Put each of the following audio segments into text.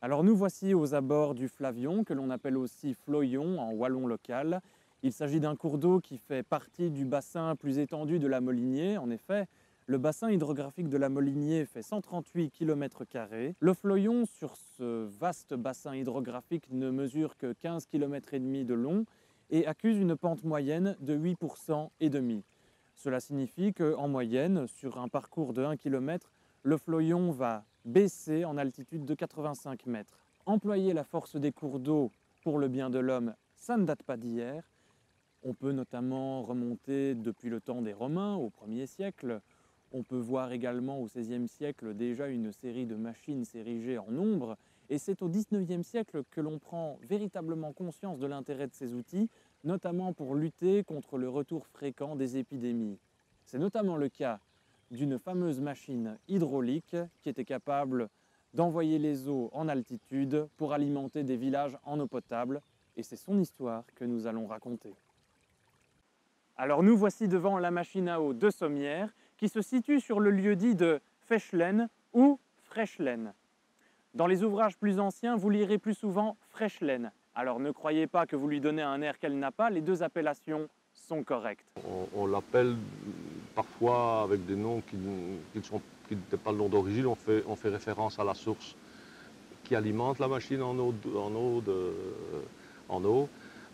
Alors nous voici aux abords du Flavion, que l'on appelle aussi Floyon en wallon local. Il s'agit d'un cours d'eau qui fait partie du bassin plus étendu de la Molinier. En effet, le bassin hydrographique de la Molinier fait 138 km². Le Floyon, sur ce vaste bassin hydrographique, ne mesure que 15 km et demi de long et accuse une pente moyenne de 8,5 %. Cela signifie qu'en moyenne, sur un parcours de 1 km, le Floyon va baisser en altitude de 85 mètres. Employer la force des cours d'eau pour le bien de l'homme, ça ne date pas d'hier. On peut notamment remonter depuis le temps des Romains, au 1er siècle. On peut voir également au 16e siècle déjà une série de machines s'ériger en nombre. Et c'est au 19e siècle que l'on prend véritablement conscience de l'intérêt de ces outils, notamment pour lutter contre le retour fréquent des épidémies. C'est notamment le cas d'une fameuse machine hydraulique qui était capable d'envoyer les eaux en altitude pour alimenter des villages en eau potable. Et c'est son histoire que nous allons raconter. Alors nous voici devant la machine à eau de Sommières qui se situe sur le lieu-dit de Fechelem ou Frechelem. Dans les ouvrages plus anciens, vous lirez plus souvent Frechelem. Alors ne croyez pas que vous lui donnez un air qu'elle n'a pas, les deux appellations sont correctes. On l'appelle parfois avec des noms qui n'étaient pas le nom d'origine, on fait référence à la source qui alimente la machine en eau.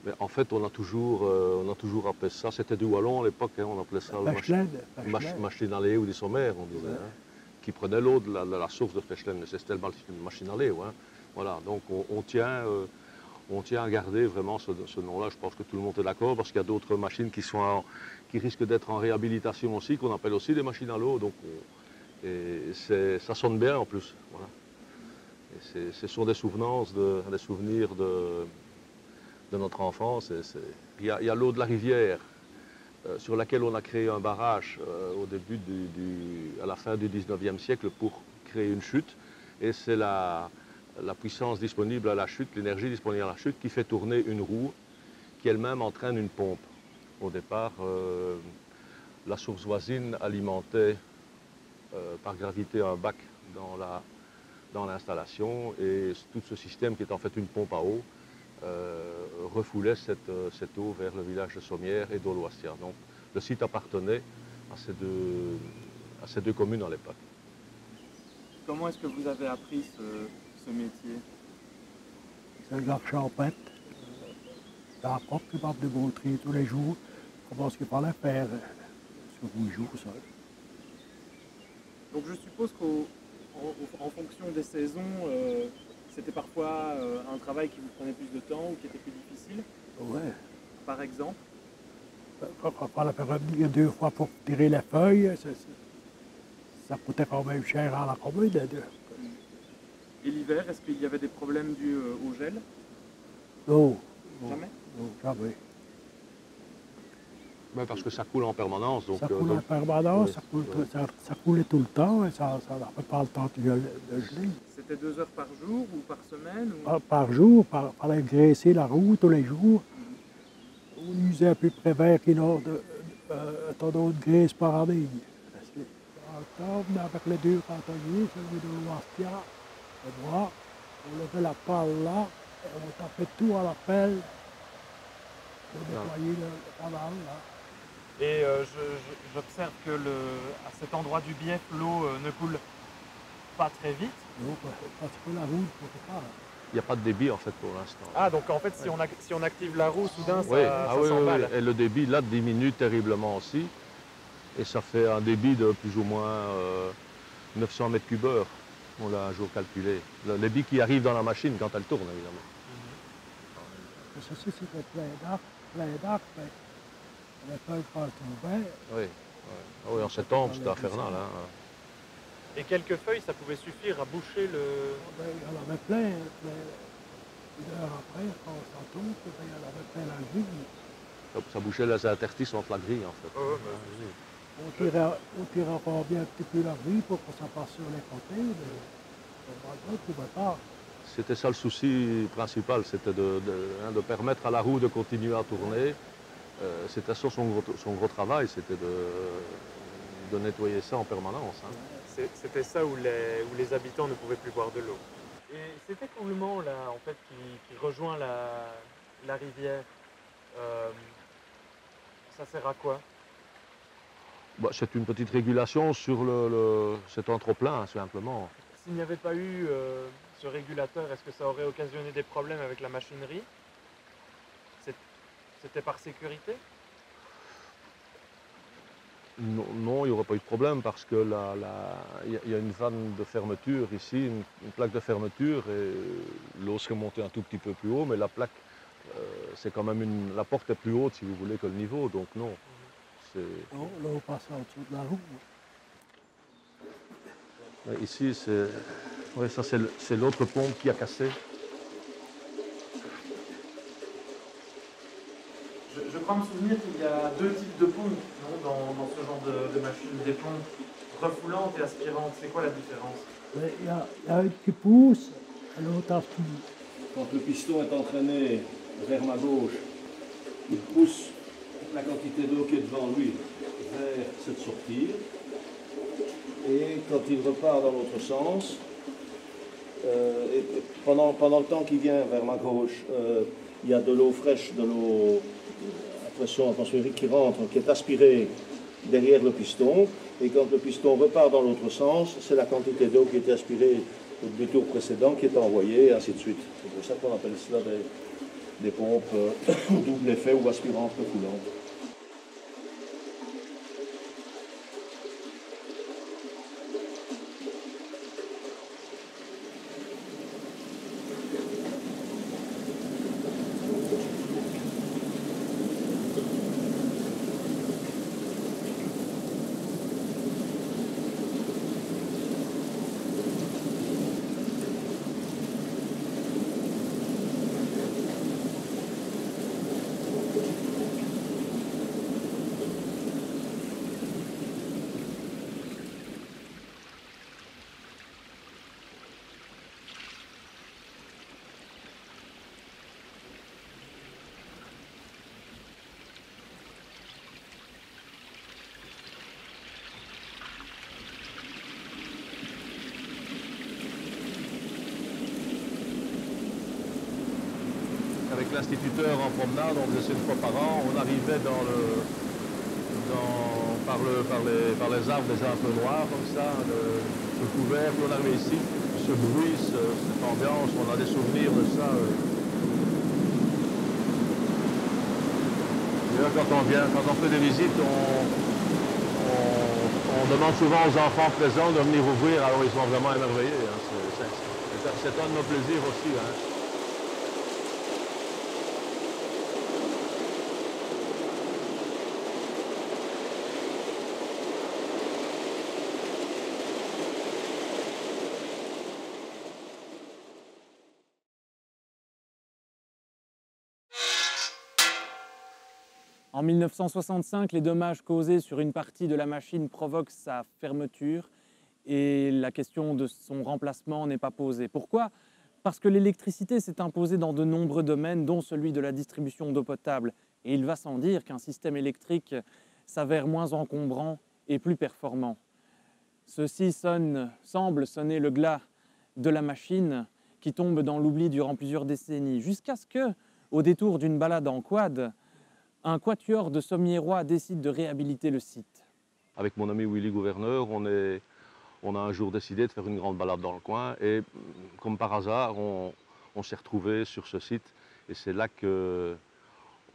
Mais en fait, on a toujours appelé ça, c'était du wallon à l'époque, hein, on appelait ça machine à lait ou des sommaires, on disait, hein, qui prenait l'eau de la source de Fechelem, mais c'était une machine à lait. Ouais, hein. Voilà, donc on tient à garder vraiment ce nom-là. Je pense que tout le monde est d'accord, parce qu'il y a d'autres machines qui risquent d'être en réhabilitation aussi, qu'on appelle aussi des machines à l'eau. Donc ça sonne bien en plus. Voilà. Et ce sont des souvenirs de notre enfance. Il y a l'eau de la rivière, sur laquelle on a créé un barrage à la fin du 19e siècle pour créer une chute. Et c'est la puissance disponible à la chute, l'énergie disponible à la chute qui fait tourner une roue qui elle-même entraîne une pompe. Au départ, la source voisine alimentait par gravité un bac dans l'installation et tout ce système qui est en fait une pompe à eau refoulait cette eau vers le village de Sommières et d'Auloistia. Donc le site appartenait à ces deux communes à l'époque. Comment est-ce que vous avez appris ce métier? C'est de la champette. Dans la propre capable de montrer tous les jours comment ce qu'il fallait faire sur 8 jours. Ça. Donc je suppose qu'en fonction des saisons, c'était parfois un travail qui vous prenait plus de temps ou qui était plus difficile? Ouais. Par exemple? Il fallait faire revenir 2 fois pour tirer les feuilles. Ça coûtait quand même cher à la commune. Et l'hiver, est-ce qu'il y avait des problèmes dus au gel? Non. Jamais? Non, jamais. Ben parce que ça coule en permanence. Donc, ça coule en permanence, ça coulait tout le temps et ça n'avait pas le temps de geler. C'était 2 heures par jour ou par semaine ou... Par jour, il fallait graisser la roue tous les jours. On usait à peu près 20 kilos de tonneaux de graisse par année. En octobre, avec les 2 cantonniers, celui de l'Ouastia et moi, on levait la pale là et on tapait tout à la pelle pour nettoyer le canal là. Et j'observe que à cet endroit du bief, l'eau ne coule pas très vite. Non, parce que la roue ne coule pas. Il n'y a pas de débit en fait pour l'instant. Ah, donc en fait, si on active la roue, soudain, oui. ça Oui, s'emballe. Et le débit là diminue terriblement aussi. Et ça fait un débit de plus ou moins 900 mètres cubes heure. On l'a un jour calculé. Le débit qui arrive dans la machine quand elle tourne, évidemment. Ceci, c'était plein d'arc, mais les feuilles quand elles tombaient, oui. Ah oui, en septembre, c'était infernal. Hein. Et quelques feuilles, ça pouvait suffire à boucher le... Ben, il y en avait plein, mais une heure après, quand on s'en tourne, ben, il y en avait plein la grille. Ça bouchait les interstices entre la grille, en fait. Oh, Oui. On tirait encore bien un petit peu la grille pour que ça passe sur les côtés, mais on ne pouvait pas. C'était ça le souci principal, c'était de permettre à la roue de continuer à tourner. C'était ça son gros travail, c'était de nettoyer ça en permanence. Hein. C'était ça où les habitants ne pouvaient plus boire de l'eau. Et cet écoulement là, en fait, qui rejoint la rivière, euh, ça sert à quoi? Bah, c'est une petite régulation sur cet entreplein, simplement. S'il n'y avait pas eu ce régulateur, est-ce que ça aurait occasionné des problèmes avec la machinerie? C'était par sécurité? Non, non, il n'y aurait pas eu de problème parce que il y a une vanne de fermeture ici, une plaque de fermeture et l'eau serait montée un tout petit peu plus haut, mais la plaque, c'est quand même la porte est plus haute si vous voulez que le niveau, donc non. L'eau passe en dessous de la roue. Ici, ouais, ça c'est l'autre pompe qui a cassé. Je crois me souvenir qu'il y a deux types de pompes dans ce genre de machine, des pompes refoulantes et aspirantes. C'est quoi la différence? Il y a une qui pousse et l'autre aspire. Quand le piston est entraîné vers ma gauche, il pousse la quantité d'eau qui est devant lui vers cette sortie. Et quand il repart dans l'autre sens, et pendant le temps qu'il vient vers ma gauche, il y a de l'eau fraîche, de l'eau à pression atmosphérique qui rentre, qui est aspirée derrière le piston. Et quand le piston repart dans l'autre sens, c'est la quantité d'eau qui était aspirée du tour précédent qui est envoyée, et ainsi de suite. C'est pour ça qu'on appelle cela des pompes double effet ou aspirantes refoulantes. Avec l'instituteur en promenade, on faisait ça une fois par an, on arrivait par les arbres, des arbres un peu noirs comme ça, ce couvert, puis on arrivait ici, ce bruit, cette ambiance, on a des souvenirs de ça. D'ailleurs, quand on fait des visites, on demande souvent aux enfants présents de venir ouvrir, alors ils sont vraiment émerveillés. Hein. C'est un de nos plaisirs aussi. Hein. En 1965, les dommages causés sur une partie de la machine provoquent sa fermeture et la question de son remplacement n'est pas posée. Pourquoi? Parce que l'électricité s'est imposée dans de nombreux domaines, dont celui de la distribution d'eau potable. Et il va sans dire qu'un système électrique s'avère moins encombrant et plus performant. Ceci semble sonner le glas de la machine qui tombe dans l'oubli durant plusieurs décennies, jusqu'à ce que, au détour d'une balade en quad, un quatuor de Sommiérois décide de réhabiliter le site. Avec mon ami Willy Gouverneur, on a un jour décidé de faire une grande balade dans le coin et comme par hasard, on s'est retrouvés sur ce site et c'est là que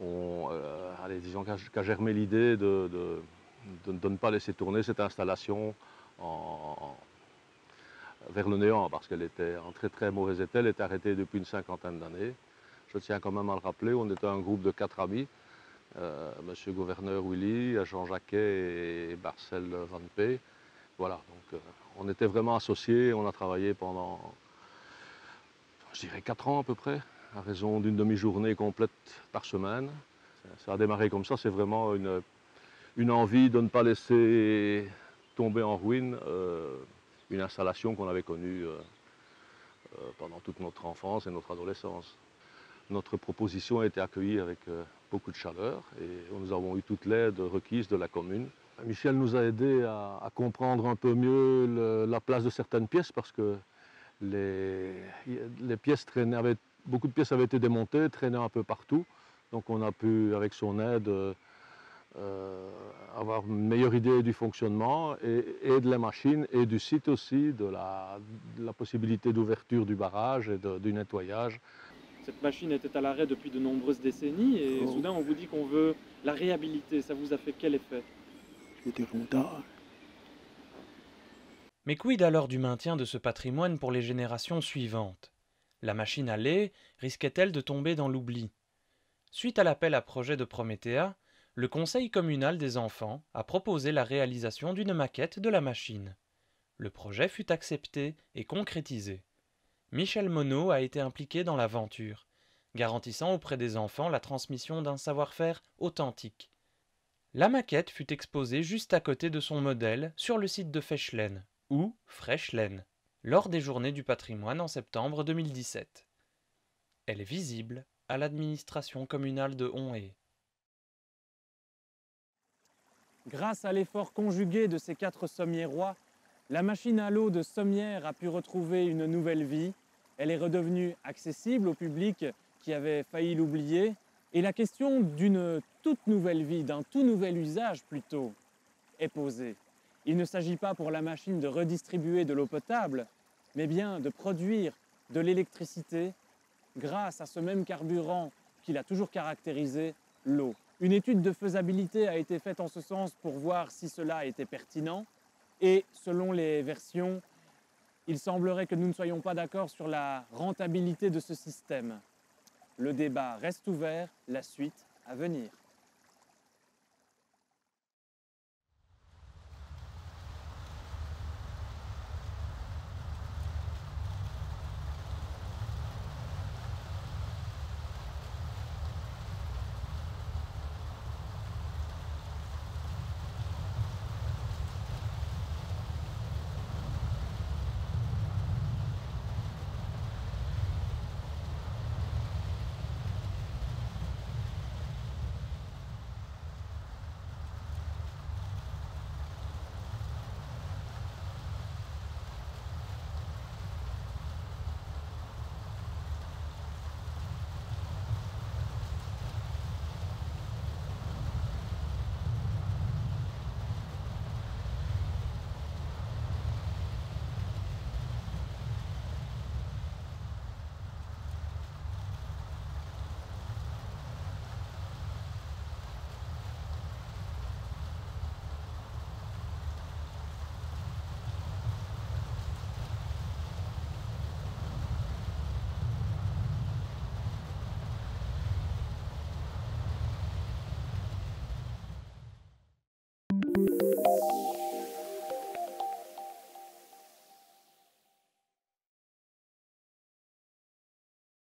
qu'a germé l'idée de ne pas laisser tourner cette installation vers le néant parce qu'elle était en très très mauvais état, elle était arrêtée depuis une cinquantaine d'années. Je tiens quand même à le rappeler, on était un groupe de 4 amis. Monsieur Gouverneur Willy, à Jean Jacquet et Marcel Van P. Voilà, donc on était vraiment associés, on a travaillé pendant, je dirais, 4 ans à peu près, à raison d'une demi-journée complète par semaine. Ça a démarré comme ça, c'est vraiment une envie de ne pas laisser tomber en ruine une installation qu'on avait connue pendant toute notre enfance et notre adolescence. Notre proposition a été accueillie avec beaucoup de chaleur et nous avons eu toute l'aide requise de la commune. Michel nous a aidés à comprendre un peu mieux la place de certaines pièces parce que les pièces traînaient, beaucoup de pièces avaient été démontées, traînaient un peu partout. Donc on a pu, avec son aide, avoir une meilleure idée du fonctionnement et de la machine et du site aussi, de la possibilité d'ouverture du barrage et du nettoyage. Cette machine était à l'arrêt depuis de nombreuses décennies et soudain on vous dit qu'on veut la réhabiliter. Ça vous a fait quel effet? J'étais content. Mais quid alors du maintien de ce patrimoine pour les générations suivantes? La machine à lait risquait-elle de tomber dans l'oubli? Suite à l'appel à projet de Prométhéa, le conseil communal des enfants a proposé la réalisation d'une maquette de la machine. Le projet fut accepté et concrétisé. Michel Monod a été impliqué dans l'aventure, garantissant auprès des enfants la transmission d'un savoir-faire authentique. La maquette fut exposée juste à côté de son modèle sur le site de Fecheln, ou Frechlen, lors des Journées du patrimoine en septembre 2017. Elle est visible à l'administration communale de Onhaye. Grâce à l'effort conjugué de ces 4 sommiérois, la machine à l'eau de Sommières a pu retrouver une nouvelle vie. Elle est redevenue accessible au public qui avait failli l'oublier. Et la question d'une toute nouvelle vie, d'un tout nouvel usage plutôt, est posée. Il ne s'agit pas pour la machine de redistribuer de l'eau potable, mais bien de produire de l'électricité grâce à ce même carburant qui l'a toujours caractérisé, l'eau. Une étude de faisabilité a été faite en ce sens pour voir si cela était pertinent. Et selon les versions, il semblerait que nous ne soyons pas d'accord sur la rentabilité de ce système. Le débat reste ouvert, la suite à venir.